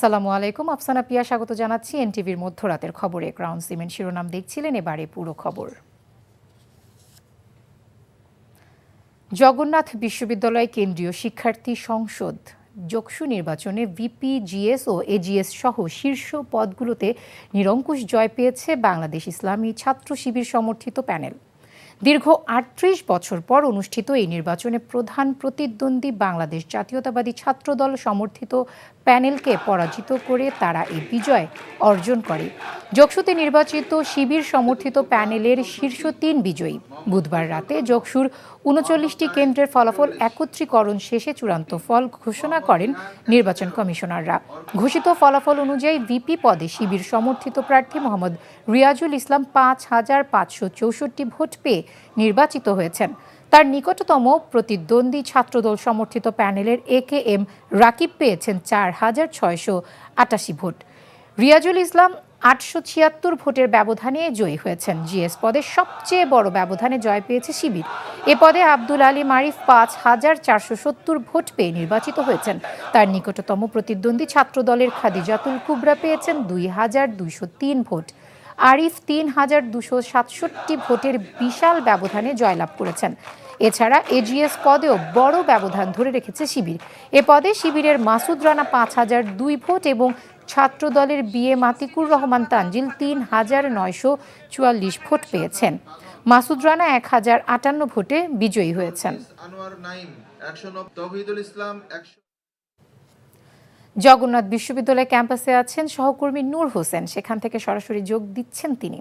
আসসালামু আলাইকুম, আফসানা পিয়া স্বাগত জানাচ্ছি এনটিভির মধ্যরাতের খবরে। ক্রাউন সিমেন্ট শিরোনাম দেখছিলেন, এবারে পুরো খবর। জগন্নাথ বিশ্ববিদ্যালয় কেন্দ্রীয় শিক্ষার্থী সংসদ যোগসু নির্বাচনে ভিপি, জিএস ও এজিএস সহ শীর্ষ পদগুলোতে নিরঙ্কুশ জয় পেয়েছে বাংলাদেশ ইসলামী ছাত্র শিবির সমর্থিত প্যানেল। দীর্ঘ ৩৮ বছর পর অনুষ্ঠিত এই নির্বাচনে প্রধান প্রতিদ্বন্দ্বী বাংলাদেশ জাতীয়তাবাদী ছাত্রদল সমর্থিত প্যানেলকে পরাজিত করে তারা এই বিজয় অর্জন করে। যোগসুতে নির্বাচিত শিবির সমর্থিত প্যানেলের শীর্ষ ৩ বিজয়ী বুধবার রাতে যোগসুর ৩৯টি কেন্দ্রের ফলাফল একত্রীকরণ শেষে চূড়ান্ত ফল ঘোষণা করেন নির্বাচন কমিশনাররা। ঘোষিত ফলাফল অনুযায়ী ভিপি পদে শিবির সমর্থিত প্রার্থী মোহাম্মদ রিয়াজুল ইসলাম ৫,৫৬৪ ভোট পেয়ে নির্বাচিত হয়েছেন। তার নিকটতম প্রতিদ্বন্দ্বী ছাত্রদল সমর্থিত প্যানেলের একেএম রাকিব পেয়েছেন ৪,৬৮৮ ভোট। রিয়াজুল ইসলাম ৮৭৬ ভোটের ব্যবধানে জয়ী হয়েছেন। জিএস পদে সবচেয়ে বড় ব্যবধানে জয় পেয়েছে শিবির। এ পদে আব্দুল আলী মারিফ ৫,৪৭০ ভোট পেয়ে নির্বাচিত হয়েছেন। তার নিকটতম প্রতিদ্বন্দ্বী ছাত্রদলের খাদিজাতুল কুবরা পেয়েছেন ২,২০৩ ভোট। আরিফ ৩,২৬৭ ভোটের বিশাল ব্যবধানে জয়লাভ করেছেন। এছাড়া এজিএস পদেও বড় ব্যবধান ধরে রেখেছে শিবির। এ পদে শিবিরের মাসুদ রানা ৫,০০২ ভোট এবং ছাত্রদলের বিএ মাতিকুর রহমান তানজিল ৩,৯৪৪ ভোট পেয়েছেন। মাসুদ রানা ১,০৫৮ ভোটে বিজয়ী হয়েছেন। জগন্নাথ বিশ্ববিদ্যালয় ক্যাম্পাসে আছেন সহকর্মী নূর হোসেন, সেখান থেকে সরাসরি যোগ দিচ্ছেন তিনি।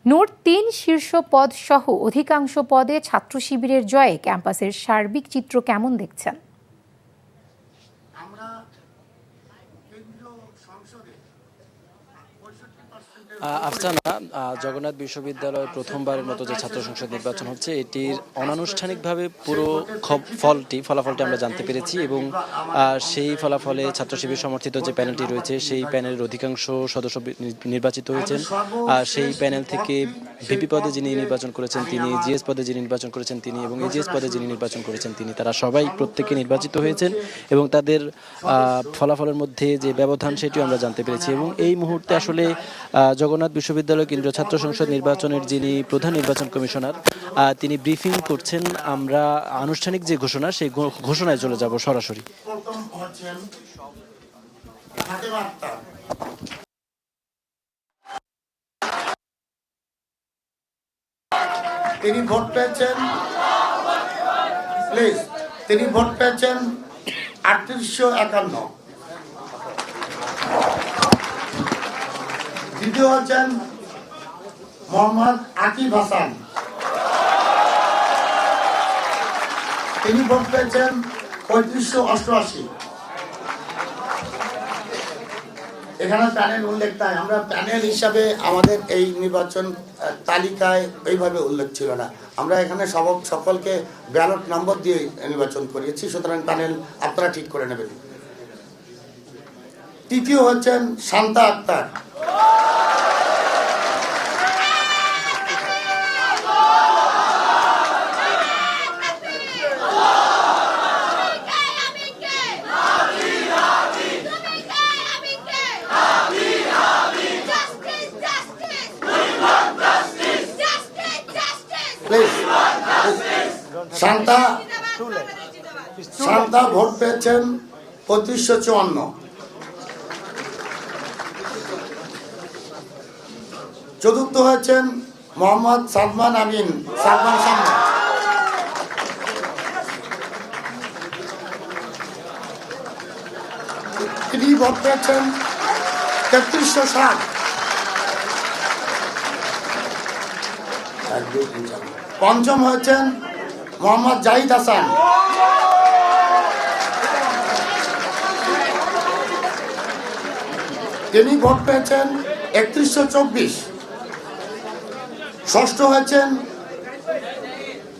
নূর, ৩ শীর্ষ পদ সহ অধিকাংশ পদে ছাত্র শিবিরের জয়ে ক্যাম্পাসের সার্বিক চিত্র কেমন দেখছেন? আফসানা, জগন্নাথ বিশ্ববিদ্যালয় প্রথমবারের মতো যে ছাত্র সংসদ নির্বাচন হচ্ছে, এটির অনানুষ্ঠানিকভাবে পুরো ফলাফলটি আমরা জানতে পেরেছি এবং সেই ফলাফলে ছাত্র শিবির সমর্থিত যে প্যানেলটি রয়েছে সেই প্যানেলের অধিকাংশ সদস্য নির্বাচিত হয়েছেন। সেই প্যানেল থেকে ভিপি পদে যিনি নির্বাচন করেছেন তিনি, জিএস পদে যিনি নির্বাচন করেছেন তিনি এবং এজিএস পদে যিনি নির্বাচন করেছেন তিনি, তারা সবাই প্রত্যেকে নির্বাচিত হয়েছেন এবং তাদের ফলাফলের মধ্যে যে ব্যবধান সেটিও আমরা জানতে পেরেছি। এবং এই মুহূর্তে আসলে জগন্নাথ বিশ্ববিদ্যালয় কেন্দ্রীয় ছাত্র সংসদ নির্বাচনের যিনি প্রধান নির্বাচন কমিশনার তিনি ব্রিফিং করছেন। আমরা আনুষ্ঠানিক যে ঘোষণা সেই ঘোষণায় চলে যাব সরাসরি। তিনি ভোট পেয়েছেন ৩৮৫১। দ্বিতীয় হচ্ছেন মোহাম্মদ আকিব হাসান, তিনি ভোট পেয়েছেন ৩৫৮৮। এখানে প্যানেল উল্লেখ নাই, আমরা প্যানেল হিসাবে আমাদের এই নির্বাচন তালিকায় এইভাবে উল্লেখ ছিল না। আমরা এখানে সকলকে ব্যালট নম্বর দিয়ে নির্বাচন করিয়েছি, সুতরাং প্যানেল আপনারা ঠিক করে নেবেন। তৃতীয় হচ্ছেন শান্তা আক্তার, শান্তা ভোট পেয়েছেন ৩৫৫৪। চতুর্থ হয়েছেন মোহাম্মদ সালমান আমিন, তিনি ভোট পেয়েছেন ৩৩৬০। পঞ্চম হয়েছেন মোহাম্মদ জাহিদ হাসান, তিনি ভোট পেয়েছেন ৩১২৪। ষষ্ঠ হয়েছেন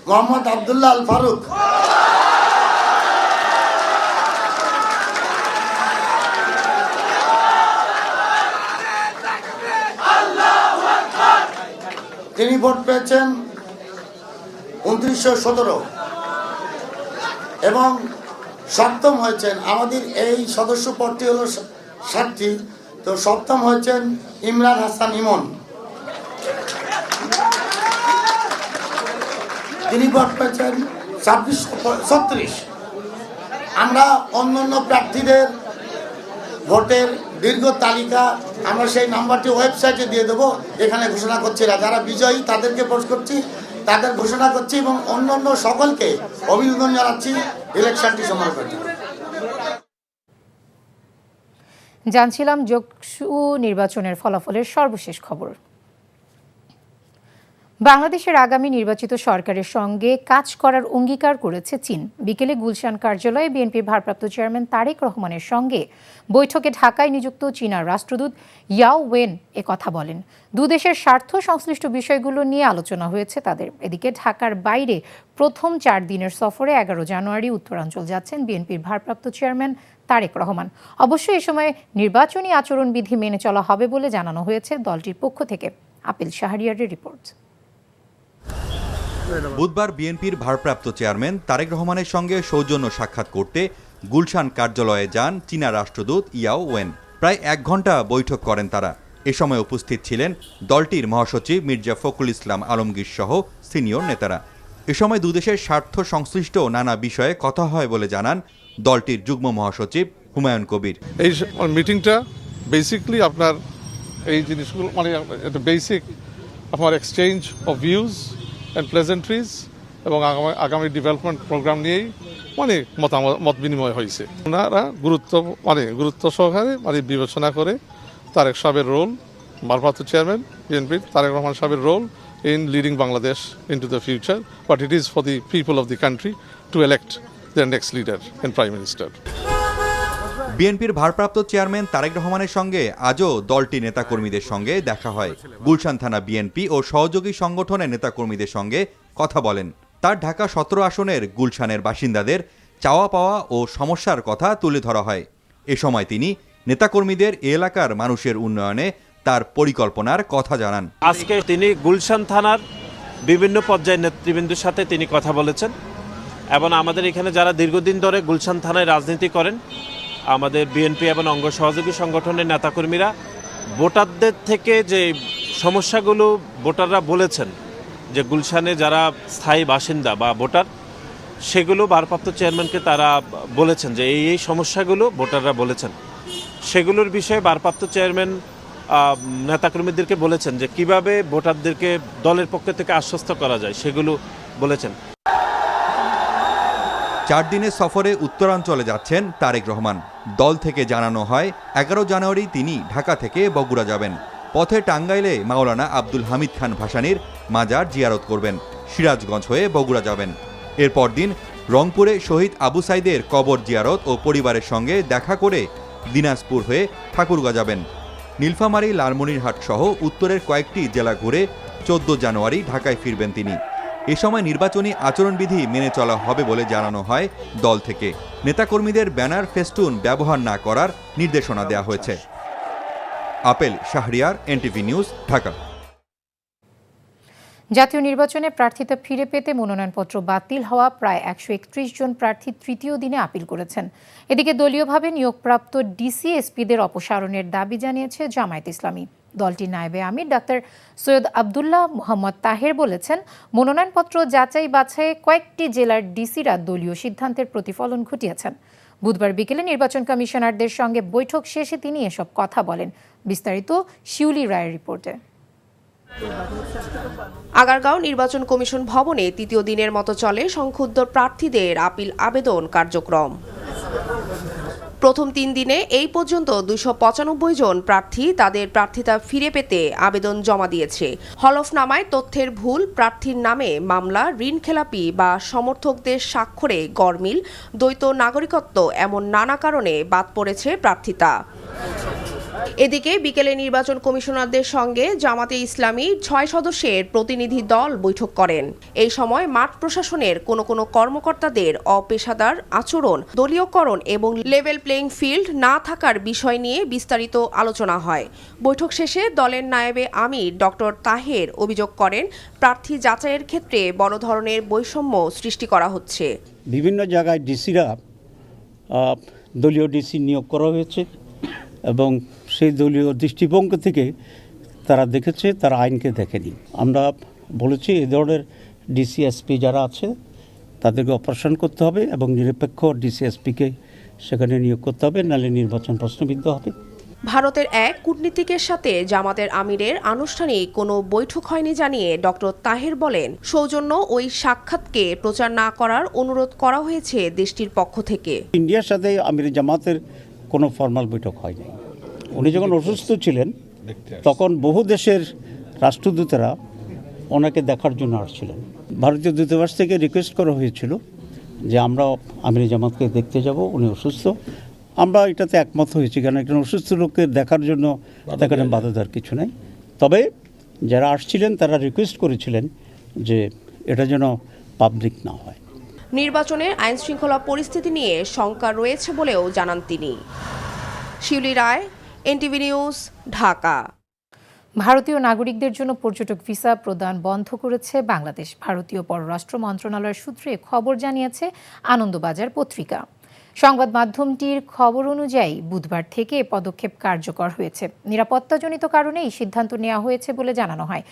মোহাম্মদ আবদুল্লাহ আল ফারুক, তিনি ভোট পেয়েছেন ২৯১৭ এবং সপ্তম হয়েছেন, আমাদের এই সদস্য পদটি হলো 7টি, তো সপ্তম হয়েছেন ইমরান হাসান ইমন, তিনি ভোট পেয়েছেন 2636। আমরা অন্যান্য প্রার্থীদের ভোটের দীর্ঘ তালিকা আমরা সেই নাম্বারটি ওয়েবসাইটে দিয়ে দেবো, এখানে ঘোষণা করছি না। যারা বিজয়ী তাদেরকে পোস্ট করছি, তাদের ঘোষণা করছি এবং অন্যান্য সকলকে অভিনন্দন জানাচ্ছি ইলেকশনটি সমাপ্ত করতে। জানছিলাম যোগসু নির্বাচনের ফলাফলের সর্বশেষ খবর। বাংলাদেশের আগামী নির্বাচিত সরকারের সঙ্গে কাজ করার অঙ্গীকার করেছে চীন। বিকেলে গুলশান কার্যালয়ে বিএনপির ভারপ্রাপ্ত চেয়ারম্যান তারেক রহমানের সঙ্গে বৈঠকে ঢাকায় নিযুক্ত চীনা রাষ্ট্রদূত ইয়াও ওয়েন কথা বলেন। দুদেশের স্বার্থ সংশ্লিষ্ট বিষয়গুলো নিয়ে আলোচনা হয়েছে তাদের। এদিকে ঢাকার বাইরে প্রথম 4 দিনের সফরে 11 জানুয়ারি উত্তরাঞ্চল যাচ্ছেন বিএনপির ভারপ্রাপ্ত চেয়ারম্যান তারেক রহমান। অবশ্য এ সময় নির্বাচনী আচরণবিধি মেনে চলা হবে বলে জানানো হয়েছে দলটির পক্ষ থেকে। আপিল শাহরিয়ারের রিপোর্ট। বুধবার বিএনপির ভারপ্রাপ্ত চেয়ারম্যান তারেক রহমানের সঙ্গে সৌজন্য সাক্ষাৎ করতে গুলশান কার্যালয়ে যান চীনা রাষ্ট্রদূত ইয়াও ওয়েন। প্রায় 1 ঘণ্টা বৈঠক করেন তারা। এ সময় উপস্থিত ছিলেন দলটির মহাসচিব মির্জা ফখরুল ইসলাম আলমগীর সহ সিনিয়র নেতারা। এ সময় দুদেশের স্বার্থ সংশ্লিষ্ট নানা বিষয়ে কথা হয় বলে জানান দলটির যুগ্ম মহাসচিব হুমায়ুন কবির। এই মিটিংটা বেসিক্যালি আপনার এই জিনিসগুলো মানে একটা বেসিক আপনার এক্সচেঞ্জ অফ ভিউজ অ্যান্ড প্লেজেন্ট্রিজ এবং আগামী ডেভেলপমেন্ট প্রোগ্রাম নিয়েই মানে মত বিনিময় হয়েছে। ওনারা গুরুত্ব সহকারে বিবেচনা করে তারেক সাহেবের রোল, ভারপ্রাপ্ত চেয়ারম্যান বিএনপির তারেক রহমান সাহেবের role in leading Bangladesh into the future, but it is for the people of the country to elect their next leader and Prime Minister. বিএনপির ভারপ্রাপ্ত চেয়ারম্যান তারেক রহমানের সঙ্গে আজও দলটি নেতাকর্মীদের সঙ্গে দেখা হয়। গুলশান থানা বিএনপি ও সহযোগী সংগঠনের নেতাকর্মীদের সঙ্গে কথা বলেন। তার ঢাকা 17 আসনের গুলশানের বাসিন্দাদের চাওয়া পাওয়া ও সমস্যার কথা তুলে ধরা হয়। এ সময় তিনি নেতাকর্মীদের এলাকার মানুষের উন্নয়নে তার পরিকল্পনার কথা জানান। আজকে তিনি গুলশান থানার বিভিন্ন পর্যায়ের নেতৃবৃন্দের সাথে তিনি কথা বলেছেন এবং আমাদের এখানে যারা দীর্ঘদিন ধরে গুলশান থানায় রাজনীতি করেন, আমাদের বিএনপি এবং অঙ্গ সহযোগী সংগঠনের নেতাকর্মীরা ভোটারদের থেকে যে সমস্যাগুলো ভোটাররা বলেছেন, যে গুলশানে যারা স্থায়ী বাসিন্দা বা ভোটার, সেগুলো ভারপ্রাপ্ত চেয়ারম্যানকে তারা বলেছেন যে এই সমস্যাগুলো ভোটাররা বলেছেন। সেগুলোর বিষয়ে ভারপ্রাপ্ত চেয়ারম্যান নেতাকর্মীদেরকে বলেছেন যে কিভাবে ভোটারদেরকে দলের পক্ষ থেকে আশ্বস্ত করা যায়, সেগুলো বলেছেন। 4 দিনের সফরে উত্তরাঞ্চলে যাচ্ছেন তারেক রহমান। দল থেকে জানানো হয় 11 জানুয়ারি তিনি ঢাকা থেকে বগুড়া যাবেন। পথে টাঙ্গাইলে মাওলানা আব্দুল হামিদ খান ভাসানীর মাজার জিয়ারত করবেন। সিরাজগঞ্জ হয়ে বগুড়া যাবেন। এরপর দিন রংপুরে শহীদ আবু সাইদের কবর জিয়ারত ও পরিবারের সঙ্গে দেখা করে দিনাজপুর হয়ে ঠাকুরগাঁ যাবেন। নীলফামারী, লালমনিরহাট সহ উত্তরের কয়েকটি জেলা ঘুরে 14 জানুয়ারি ঢাকায় ফিরবেন তিনি। এ সময় নির্বাচনী আচরণবিধি মেনে চলা হবে বলে জানানো হয় দল থেকে। নেতাকর্মীদের ব্যানার, ফেস্টুন ব্যবহার না করার নির্দেশনা দেওয়া হয়েছে। Apple Shahriar, NTV news, Dhaka. জাতীয় নির্বাচনে প্রার্থিতা ফিরে পেতে মনোনয়নপত্র বাতিল হওয়া প্রায় 131 জন প্রার্থী তৃতীয় দিনে আপিল করেছেন। এদিকে দলীয়ভাবে নিয়োগপ্রাপ্ত ডিসি এসপিদের অপসারণের দাবি জানিয়েছে জামায়াত ইসলামী। দলটির নায়েবে আমির ডাক্তার সৈয়দ আবদুল্লাহ মোহাম্মদ তাহের বলেছেন, মনোনয়নপত্র যাচাই বাছাইয়ে কয়েকটি জেলার ডিসিরা দলীয় সিদ্ধান্তের প্রতিফলন ঘটিয়েছেন। বুধবার বিকেলে নির্বাচন কমিশনারদের সঙ্গে বৈঠক শেষে তিনি এসব কথা বলেন। বিস্তারিত শিউলি রায়ের রিপোর্টে। আগারগাঁও নির্বাচন কমিশন ভবনে তৃতীয় দিনের মতো চলে সংক্ষুব্ধ প্রার্থীদের আপিল আবেদন কার্যক্রম। প্রথম 3 দিনে এই পর্যন্ত 295 জন প্রার্থী তাদের প্রার্থিতা ফিরে পেতে আবেদন জমা দিয়েছে। হলফনামায় তথ্যের ভুল, প্রার্থীর নামে মামলা, ঋণখেলাপি বা সমর্থকদের স্বাক্ষরে গরমিল, দ্বৈত নাগরিকত্ব এমন নানা কারণে বাদ পড়েছে প্রার্থিতা। এদিকে বিকেলে নির্বাচন কমিশনারদের সঙ্গে জামাতে ইসলামী 6 সদস্যের প্রতিনিধি দল বৈঠক করেন। এই সময় মাঠ প্রশাসনের কোনো কর্মকর্তাদের অপেশাদার আচরণ, দলীয়করণ এবং লেভেল প্লেইং ফিল্ড না থাকার বিষয় নিয়ে বিস্তারিত আলোচনা হয়। বৈঠক শেষে দলের নায়েবে আমির ডক্টর তাহের অভিযোগ করেন, প্রার্থী যাচাইয়ের ক্ষেত্রে বড় ধরনের বৈষম্য সৃষ্টি করা হচ্ছে। বিভিন্ন জায়গায় ডিসিরা দলীয় ডিসি নিয়োগ করা হয়েছে এবং সেই দলীয় দৃষ্টিভঙ্গি থেকে তারা দেখেছে, তারা আইনকে দেখেনি। আমরা বলেছি এই ধরনের ডিসিএসপি যারা আছে তাদেরকে অপারেশন করতে হবে এবং নিরপেক্ষ ডিসিএসপিকে সেখানে নিয়োগ করতে হবে, নাহলে নির্বাচন প্রশ্নবিদ্ধ হবে। ভারতের এক কূটনীতিকের সাথে জামাতের আমিরের আনুষ্ঠানিক কোনো বৈঠক হয়নি জানিয়ে ডক্টর তাহের বলেন, সৌজন্য ওই সাক্ষাৎকে প্রচার না করার অনুরোধ করা হয়েছে দেশটির পক্ষ থেকে। ইন্ডিয়ার সাথে আমির জামাতের কোনো ফর্মাল বৈঠক হয়নি। উনি যখন অসুস্থ ছিলেন তখন বহু দেশের রাষ্ট্রদূতেরা ওনাকে দেখার জন্য আসছিলেন। ভারতীয় দূতাবাস থেকে রিকোয়েস্ট করা হয়েছিল যে আমরা আমির জামাতকে দেখতে যাব, উনি অসুস্থ। আমরা এটাতে একমত হয়েছি, কারণ একজন অসুস্থ লোককে দেখার জন্য দেখার বাধা দেওয়ার কিছু নেই। তবে যারা আসছিলেন তারা রিকোয়েস্ট করেছিলেন যে এটা যেন পাবলিক না হয়। নির্বাচনের আইনশৃঙ্খলা পরিস্থিতি নিয়ে শঙ্কা রয়েছে বলেও জানান তিনি। শিউলি রায়, এনটিভি নিউজ, ঢাকা। ভারতীয় নাগরিকদের জন্য পর্যটক ভিসা প্রদান বন্ধ করেছে বাংলাদেশ। ভারতীয় পররাষ্ট্র মন্ত্রণালয়ের সূত্রে খবর জানিয়েছে আনন্দবাজার পত্রিকা। সংবাদ মাধ্যমটির খবর অনুযায়ী বুধবার থেকে পদক্ষেপ কার্যকর হয়েছে। নিরাপত্তাজনিত কারণে এই সিদ্ধান্ত নেওয়া হয়েছে বলে জানানো হয়।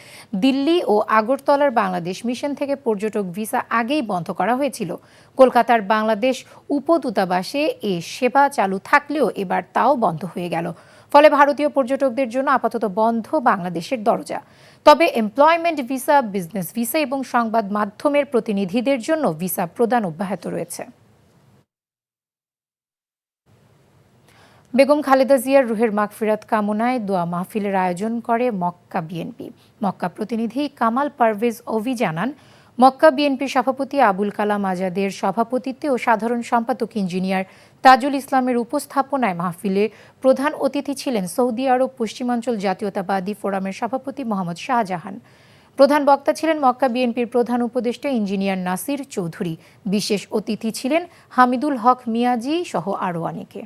দিল্লি ও আগরতলার বাংলাদেশ মিশন থেকে পর্যটক ভিসা আগেই বন্ধ করা হয়েছিল। কলকাতার বাংলাদেশ উপদূতাবাসে এ সেবা চালু থাকলেও এবার তাও বন্ধ হয়ে গেল। ফলে ভারতীয় পর্যটকদের জন্য আপাতত বন্ধ বাংলাদেশের দরজা। তবে এমপ্লয়মেন্ট ভিসা, বিজনেস ভিসা এবং সংবাদ মাধ্যমের প্রতিনিধিদের জন্য ভিসা প্রদান অব্যাহত রয়েছে। বেগম খালেদা জিয়ার রুহের মাগফিরাত কামনায় দোয়া মাহফিলের আয়োজন করে মক্কা বিএনপি। মক্কা প্রতিনিধি কামাল পারভেজ অভি জানান, মক্কা বিএনপির সভাপতি আবুল কালাম আজাদের সভাপতিত্বে ও সাধারণ সম্পাদক ইঞ্জিনিয়ার তাজুল ইসলামের উপস্থাপনায় মাহফিলে প্রধান অতিথি ছিলেন সৌদি আরব পশ্চিমাঞ্চল জাতীয়তাবাদী ফোরামের সভাপতি মোহাম্মদ শাহজাহান। প্রধান বক্তা ছিলেন মক্কা বিএনপির প্রধান উপদেষ্টা ইঞ্জিনিয়ার নাসির চৌধুরী। বিশেষ অতিথি ছিলেন হামিদুল হক মিয়াজি সহ আরও অনেকে।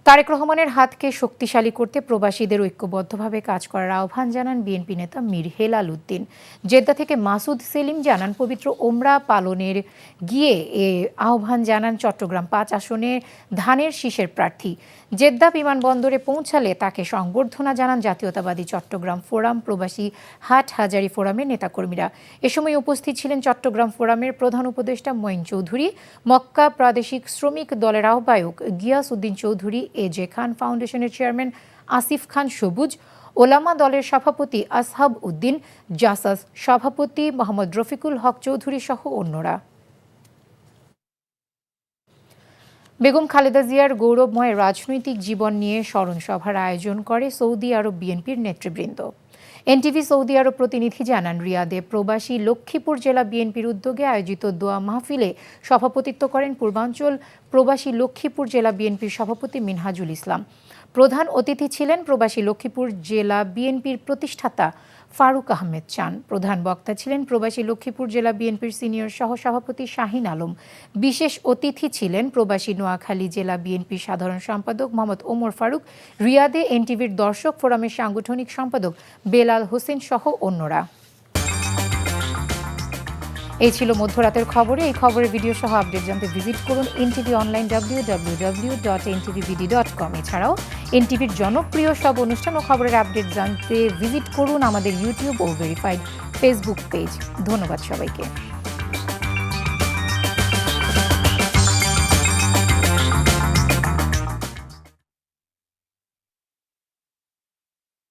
তারেক রহমানের হাতকে শক্তিশালী করতে প্রবাসীদের ঐক্যবদ্ধভাবে কাজ করার আহ্বান জানান বিএনপি নেতা মীর হেলাল উদ্দিন। জেদ্দা থেকে মাসুদ সেলিম জানান, পবিত্র ওমরা পালনের গিয়ে এ আহ্বান জানান চট্টগ্রাম 5 আসনে ধানের শীষের প্রার্থী। জেদ্দা বিমানবন্দরে পৌঁছালে তাকে সংবর্ধনা জানান জাতীয়তাবাদী চট্টগ্রাম ফোরাম, প্রবাসী হাট হাজারি ফোরামের নেতাকর্মীরা। এ সময় উপস্থিত ছিলেন চট্টগ্রাম ফোরামের প্রধান উপদেষ্টা মঈন চৌধুরী, মক্কা প্রাদেশিক শ্রমিক দলের আহ্বায়ক গিয়াস উদ্দিন চৌধুরী, এজে খান ফাউন্ডেশনের চেয়ারম্যান আসিফ খান সবুজ, ওলামা দলের সভাপতি আসহাব উদ্দিন, জাসাস সভাপতি মোহাম্মদ রফিকুল হক চৌধুরী সহ অন্যরা। বেগম খালেদা জিয়ার গৌরবময় রাজনৈতিক জীবন নিয়ে স্মরণ সভার আয়োজন করে সৌদি আরব বিএনপির নেতৃবৃন্দ। এনটিভি সৌদি আরব প্রতিনিধি জানান, রিয়াদে প্রবাসী লক্ষ্মীপুর জেলা বিএনপির উদ্যোগে আয়োজিত দোয়া মাহফিলে সভাপতিত্ব করেন পূর্বাঞ্চল প্রবাসী লক্ষ্মীপুর জেলা বিএনপির সভাপতি মিনহাজুল ইসলাম। প্রধান অতিথি ছিলেন প্রবাসী লক্ষ্মীপুর জেলা বিএনপির প্রতিষ্ঠাতা ফারুক আহমেদ চান। প্রধান বক্তা ছিলেন প্রবাসী লক্ষ্মীপুর জেলা বিএনপির সিনিয়র সহসভাপতি শাহিন আলম। বিশেষ অতিথি ছিলেন প্রবাসী নোয়াখালী জেলা বিএনপির সাধারণ সম্পাদক মোহাম্মদ ওমর ফারুক, রিয়াদে এনটিভির দর্শক ফোরামের সাংগঠনিক সম্পাদক বেলাল হোসেন সহ অন্যরা। এই ছিল মধ্যরাতের খবরে। এই খবরের ভিডিও সহ আপডেট জানতে ভিজিট করুন এনটিভি অনলাইন www.ntvbd.com। এছাড়াও এনটিভির জনপ্রিয় সব অনুষ্ঠান ও খবরের আপডেট জানতে ভিজিট করুন আমাদের ইউটিউব ও ভেরিফাইড ফেসবুক পেজ। ধন্যবাদ সবাইকে।